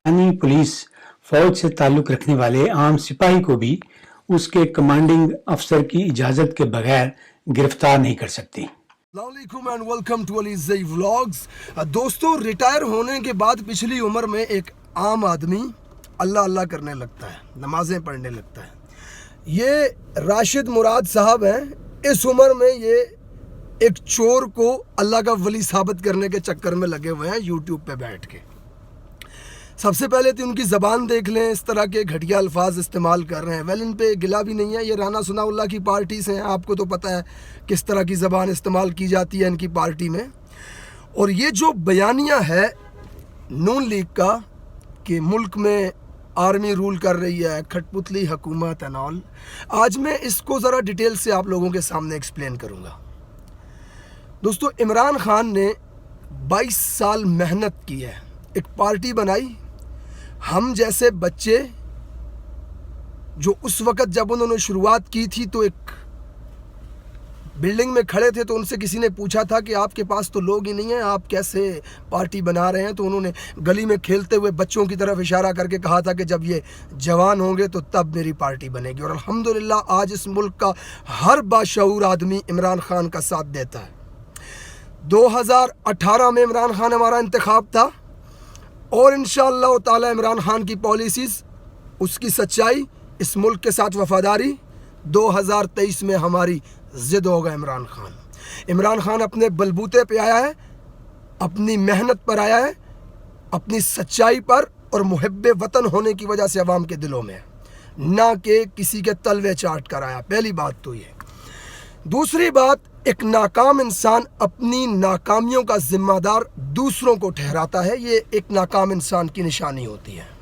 Pakistani police फौज से ताल्लुक रखने वाले आम सिपाही को भी उसके कमांडिंग अफसर की इजाजत के बगैर गिरफ्तार नहीं कर सकती। अस्सलामुअलैकुम and welcome to Ali Zai vlogs. दोस्तों, रिटायर होने के बाद पिछली उम्र में एक आम आदमी अल्लाह अल्लाह करने लगता है, नमाजें पढ़ने लगता है। ये राशिद मुराद साहब हैं। इस उम्र में ये एक चोर को अल्लाह का वली साबित करने के चक्कर में लगे हुए हैं यूट्यूब पे बैठ के। सबसे पहले तो उनकी ज़बान देख लें, इस तरह के घटिया अल्फाज इस्तेमाल कर रहे हैं। वेल, इन पे गिला भी नहीं है, ये राना सनाउल्लाह की पार्टी से हैं। आपको तो पता है किस तरह की ज़बान इस्तेमाल की जाती है इनकी पार्टी में। और ये जो बयानिया है नून लीग का कि मुल्क में आर्मी रूल कर रही है, खटपुतली हुकूमत एंड ऑल, आज मैं इसको ज़रा डिटेल से आप लोगों के सामने एक्सप्लेन करूँगा। दोस्तों, इमरान खान ने 22 साल मेहनत की है, एक पार्टी बनाई। हम जैसे बच्चे जो उस वक़्त जब उन्होंने शुरुआत की थी तो एक बिल्डिंग में खड़े थे, तो उनसे किसी ने पूछा था कि आपके पास तो लोग ही नहीं हैं, आप कैसे पार्टी बना रहे हैं। तो उन्होंने गली में खेलते हुए बच्चों की तरफ इशारा करके कहा था कि जब ये जवान होंगे तो तब मेरी पार्टी बनेगी। और अल्हम्दुलिल्लाह आज इस मुल्क का हर बाशऊर आदमी इमरान खान का साथ देता है। 2018 में इमरान खान हमारा इंतखाब था और इंशाअल्लाह ताला इमरान खान की पॉलिसीज़, उसकी सच्चाई, इस मुल्क के साथ वफादारी 2023 में हमारी ज़िद होगा। इमरान खान अपने बलबूते पे आया है, अपनी मेहनत पर आया है, अपनी सच्चाई पर और मुहब्बे वतन होने की वजह से अवाम के दिलों में है, ना कि किसी के तलवे चाट कर आया। पहली बात तो ये। दूसरी बात, एक नाकाम इंसान अपनी नाकामियों का जिम्मेदार दूसरों को ठहराता है। ये एक नाकाम इंसान की निशानी होती है।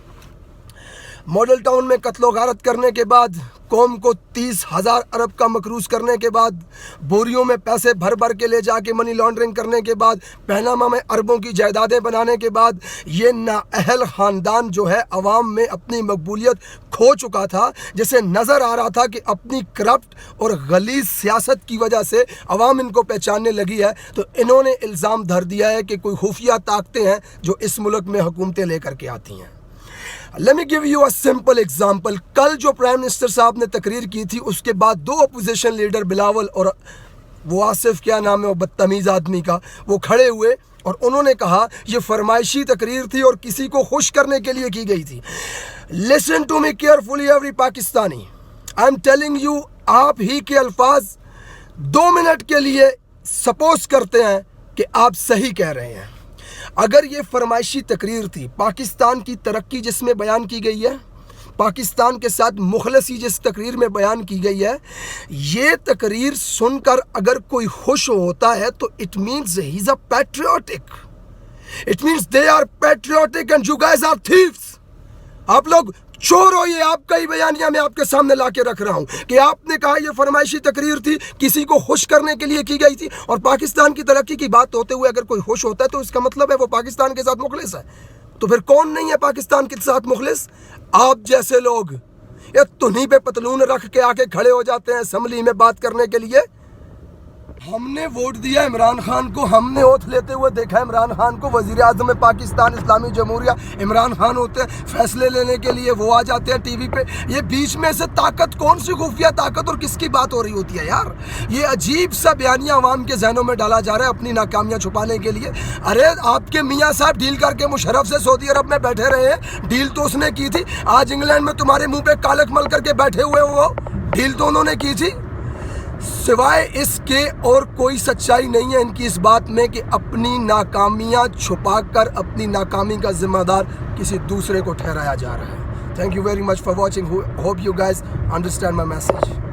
मॉडल टाउन में कत्लो गारत करने के बाद, कौम को 30,000 अरब का मकरूज करने के बाद, बोरियों में पैसे भर भर के ले जाके मनी लॉन्ड्रिंग करने के बाद, पनामा में अरबों की जायदादें बनाने के बाद, ये नाअहल ख़ानदान जो है अवाम में अपनी मकबूलियत खो चुका था, जिसे नज़र आ रहा था कि अपनी करप्ट और गलीज़ सियासत की वजह से अवाम इनको पहचानने लगी है। तो इन्होंने इल्ज़ाम धर दिया है कि कोई खुफिया ताकतें हैं जो इस मुल्क में हुकूमतें लेकर के आती हैं। Let me give you a simple example। कल जो प्राइम मिनिस्टर साहब ने तकरीर की थी, उसके बाद 2 अपोजिशन लीडर बिलावल और वो आसिफ, क्या नाम है वो बदतमीज़ आदमी का, वो खड़े हुए और उन्होंने कहा ये फरमाइशी तकरीर थी और किसी को खुश करने के लिए की गई थी। Listen to me carefully every Pakistani, I am telling you, आप ही के अल्फाज 2 मिनट के लिए सपोज करते हैं कि आप सही कह रहे हैं। अगर ये फरमाइशी तकरीर थी, पाकिस्तान की तरक्की जिसमें बयान की गई है, पाकिस्तान के साथ मुखलसी जिस तकरीर में बयान की गई है, ये तकरीर सुनकर अगर कोई खुश होता है तो it means he is a patriotic, it means they are patriotic and you guys are thieves. आप लोग चोर हो। ये आपका ही बयानिया मैं आपके सामने ला के रख रहा हूँ कि आपने कहा ये फरमाइशी तकरीर थी, किसी को खुश करने के लिए की गई थी। और पाकिस्तान की तरक्की की बात होते हुए अगर कोई खुश होता है तो इसका मतलब है वो पाकिस्तान के साथ मुखलिस है। तो फिर कौन नहीं है पाकिस्तान के साथ मुखलिस? आप जैसे लोग ये तुन्ही पे पतलून रख के आके खड़े हो जाते हैं असम्बली में बात करने के लिए। हमने वोट दिया इमरान खान को, हमने ओथ लेते हुए देखा इमरान खान को। वज़ीर आज़म में पाकिस्तान इस्लामी जमहूरिया इमरान खान होते हैं, फैसले लेने के लिए वो आ जाते हैं टीवी पे। ये बीच में से ताकत, कौन सी खुफिया ताकत और किसकी बात हो रही होती है यार? ये अजीब सा बयानिया अवाम के जहनों में डाला जा रहा है अपनी नाकामियाँ छुपाने के लिए। अरे आपके मियाँ साहब डील करके मुशर्रफ से सऊदी अरब में बैठे रहे हैं, डील तो उसने की थी। आज इंग्लैंड में तुम्हारे मुँह पे कालक मल करके बैठे हुए वो डील तो उन्होंने की थी। सिवाय इसके और कोई सच्चाई नहीं है इनकी इस बात में कि अपनी नाकामियां छुपाकर अपनी नाकामी का जिम्मेदार किसी दूसरे को ठहराया जा रहा है। Thank you very much for watching. Hope you guys understand my message.